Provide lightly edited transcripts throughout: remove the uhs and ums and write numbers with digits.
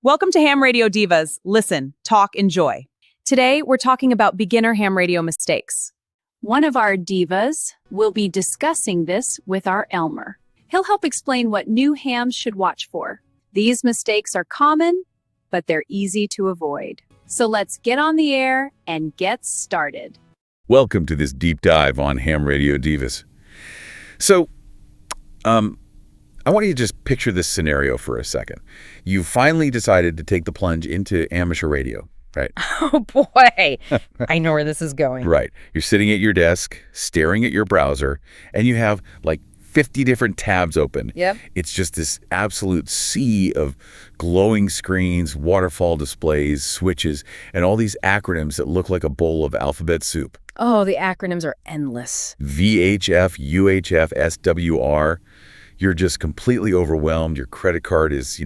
Welcome to Ham Radio Divas. Listen, talk, enjoy. Today, we're talking about beginner ham radio mistakes. One of our divas will be discussing this with our Elmer. He'll help explain what new hams should watch for. These mistakes are common, but they're easy to avoid. So let's get on the air and get started. Welcome to this deep dive on Ham Radio Divas. So, I want you to just picture this scenario for a second. You finally decided to take the plunge into amateur radio, right? Oh, boy. I know where this is going. Right. You're sitting at your desk, staring at your browser, and you have like 50 different tabs open. Yep. It's just this absolute sea of glowing screens, waterfall displays, switches, and all these acronyms that look like a bowl of alphabet soup. Oh, the acronyms are endless. VHF, UHF, SWR. You're just completely overwhelmed. Your credit card is,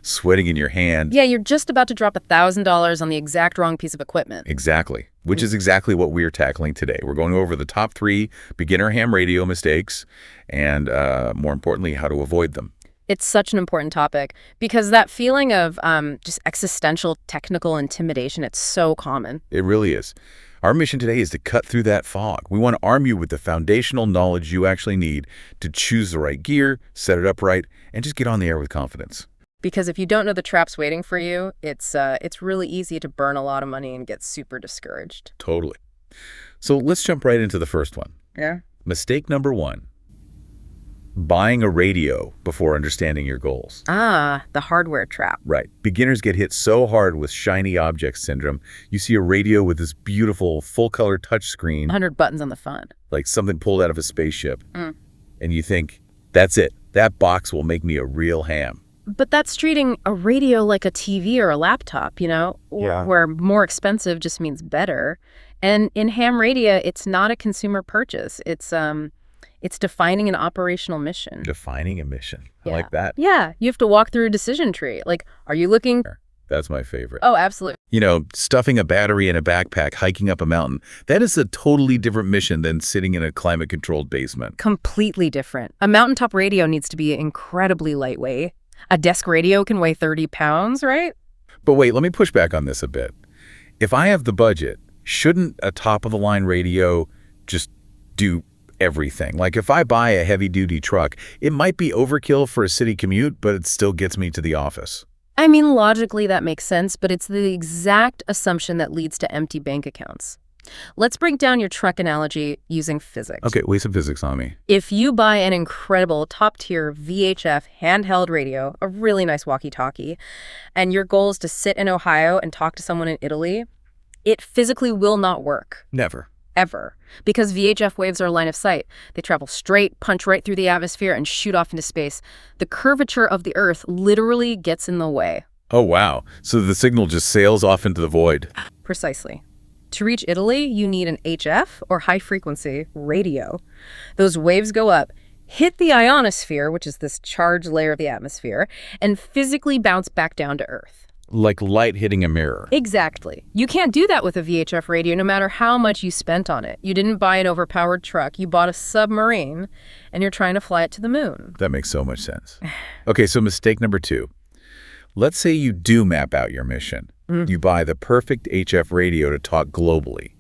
sweating in your hand. Yeah, you're just about to drop $1,000 on the exact wrong piece of equipment. Exactly, which is exactly what we're tackling today. We're going over the top 3 beginner ham radio mistakes and, more importantly, how to avoid them. It's such an important topic because that feeling of just existential technical intimidation, it's so common. It really is. Our mission today is to cut through that fog. We want to arm you with the foundational knowledge you actually need to choose the right gear, set it up right, and just get on the air with confidence. Because if you don't know the traps waiting for you, it's really easy to burn a lot of money and get super discouraged. Totally. So let's jump right into the first one. Yeah. Mistake number 1. Buying a radio before understanding your goals. Ah, the hardware trap. Right. Beginners get hit so hard with shiny object syndrome. You see a radio with this beautiful full-color touchscreen. 100 buttons on the front. Like something pulled out of a spaceship. And you think, that's it. That box will make me a real ham. But that's treating a radio like a TV or a laptop, where more expensive just means better. And in ham radio, it's not a consumer purchase. It's defining an operational mission. Defining a mission. Yeah. I like that. Yeah, you have to walk through a decision tree. Like, are you looking? That's my favorite. Oh, absolutely. Stuffing a battery in a backpack, hiking up a mountain, that is a totally different mission than sitting in a climate-controlled basement. Completely different. A mountaintop radio needs to be incredibly lightweight. A desk radio can weigh 30 pounds, right? But wait, let me push back on this a bit. If I have the budget, shouldn't a top-of-the-line radio just do everything? Like if I buy a heavy-duty truck, it might be overkill for a city commute, but it still gets me to the office. I mean, logically that makes sense, but it's the exact assumption that leads to empty bank accounts. Let's break down your truck analogy using physics. Okay, waste some physics on me. If you buy an incredible top-tier VHF handheld radio, a really nice walkie-talkie, and your goal is to sit in Ohio and talk to someone in Italy, it physically will not work. Never. Ever. Because VHF waves are line of sight. They travel straight, punch right through the atmosphere, and shoot off into space. The curvature of the Earth literally gets in the way. Oh, wow. So the signal just sails off into the void. Precisely. To reach Italy, you need an HF, or high-frequency, radio. Those waves go up, hit the ionosphere, which is this charged layer of the atmosphere, and physically bounce back down to Earth. Like light hitting a mirror. Exactly. You can't do that with a VHF radio no matter how much you spent on it. You didn't buy an overpowered truck. You bought a submarine, and you're trying to fly it to the moon. That makes so much sense. Okay, so mistake number 2. Let's say you do map out your mission. You buy the perfect HF radio to talk globally,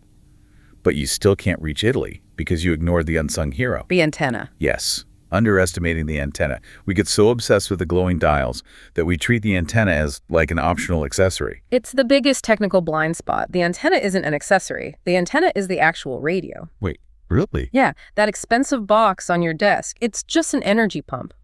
but you still can't reach Italy because you ignored the unsung hero. The antenna. Yes. Underestimating the antenna. We get so obsessed with the glowing dials that we treat the antenna as like an optional accessory. It's the biggest technical blind spot. The antenna isn't an accessory. The antenna is the actual radio. Wait, really? Yeah, that expensive box on your desk, it's just an energy pump.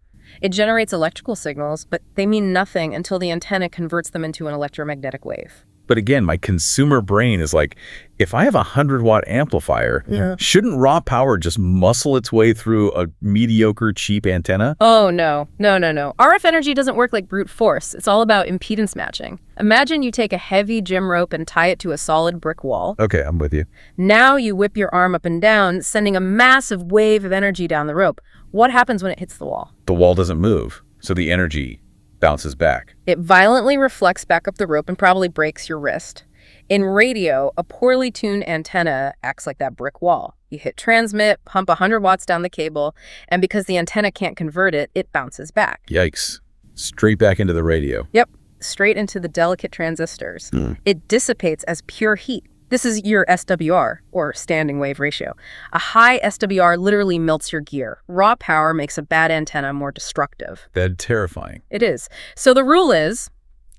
It generates electrical signals, but they mean nothing until the antenna converts them into an electromagnetic wave. But again, my consumer brain is like, if I have a 100-watt amplifier, shouldn't raw power just muscle its way through a mediocre, cheap antenna? Oh, no. RF energy doesn't work like brute force. It's all about impedance matching. Imagine you take a heavy gym rope and tie it to a solid brick wall. Okay, I'm with you. Now you whip your arm up and down, sending a massive wave of energy down the rope. What happens when it hits the wall? The wall doesn't move, so the energy bounces back. It violently reflects back up the rope and probably breaks your wrist. In radio, a poorly tuned antenna acts like that brick wall. You hit transmit, pump 100 watts down the cable, and because the antenna can't convert it, it bounces back. Yikes. Straight back into the radio. Yep. straight into the delicate transistors. It dissipates as pure heat. This is your SWR, or standing wave ratio. A high SWR literally melts your gear. Raw power makes a bad antenna more destructive. That's terrifying. It is. So the rule is,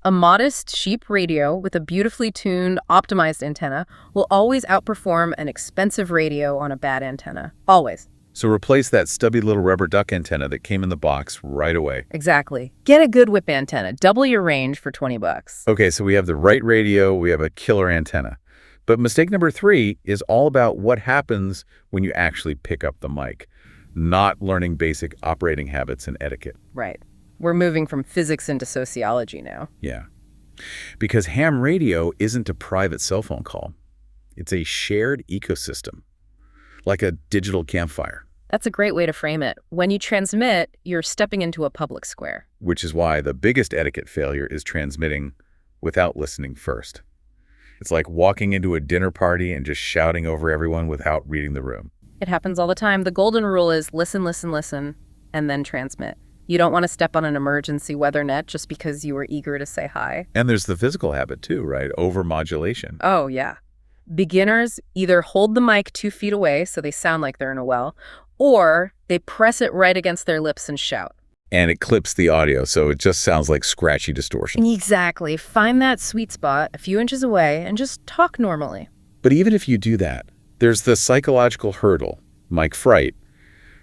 a modest, cheap radio with a beautifully tuned, optimized antenna will always outperform an expensive radio on a bad antenna. Always. So replace that stubby little rubber duck antenna that came in the box right away. Exactly. Get a good whip antenna. Double your range for $20. Okay, so we have the right radio, we have a killer antenna. But mistake number 3 is all about what happens when you actually pick up the mic, not learning basic operating habits and etiquette. Right. We're moving from physics into sociology now. Yeah. Because ham radio isn't a private cell phone call. It's a shared ecosystem, like a digital campfire. That's a great way to frame it. When you transmit, you're stepping into a public square. Which is why the biggest etiquette failure is transmitting without listening first. It's like walking into a dinner party and just shouting over everyone without reading the room. It happens all the time. The golden rule is listen, listen, listen, and then transmit. You don't want to step on an emergency weather net just because you were eager to say hi. And there's the physical habit too, right? Overmodulation. Oh, yeah. Beginners either hold the mic 2 feet away so they sound like they're in a well, or they press it right against their lips and shout. And it clips the audio, so it just sounds like scratchy distortion. Exactly. Find that sweet spot a few inches away and just talk normally. But even if you do that, there's the psychological hurdle, mic fright.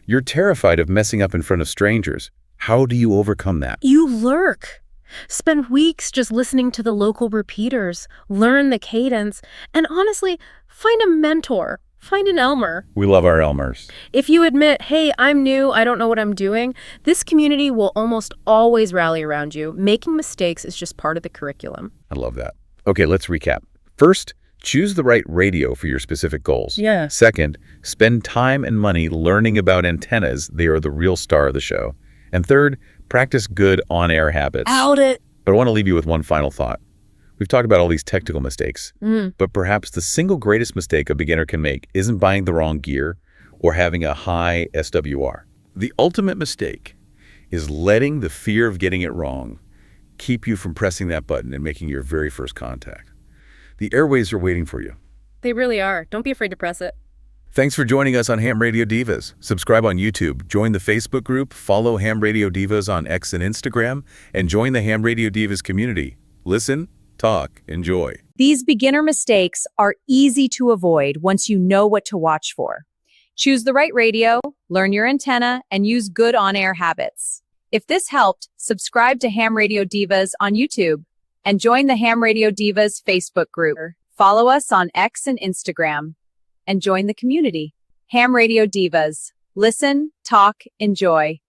You're terrified of messing up in front of strangers. How do you overcome that? You lurk. Spend weeks just listening to the local repeaters, learn the cadence, and honestly, find a mentor. Find an Elmer. We love our Elmers. If you admit, hey, I'm new, I don't know what I'm doing, this community will almost always rally around you. Making mistakes is just part of the curriculum. I love that. Okay, let's recap. First, choose the right radio for your specific goals. Yeah. Second, spend time and money learning about antennas. They are the real star of the show. And third, practice good on-air habits. Out it. But I want to leave you with one final thought. We've talked about all these technical mistakes, but perhaps the single greatest mistake a beginner can make isn't buying the wrong gear or having a high SWR. The ultimate mistake is letting the fear of getting it wrong keep you from pressing that button and making your very first contact. The airwaves are waiting for you. They really are. Don't be afraid to press it. Thanks for joining us on Ham Radio Divas. Subscribe on YouTube, join the Facebook group, follow Ham Radio Divas on X and Instagram, and join the Ham Radio Divas community. Listen, talk, enjoy. These beginner mistakes are easy to avoid once you know what to watch for. Choose the right radio, learn your antenna, and use good on-air habits. If this helped, subscribe to Ham Radio Divas on YouTube and join the Ham Radio Divas Facebook group. Follow us on X and Instagram and join the community. Ham Radio Divas. Listen, talk, enjoy.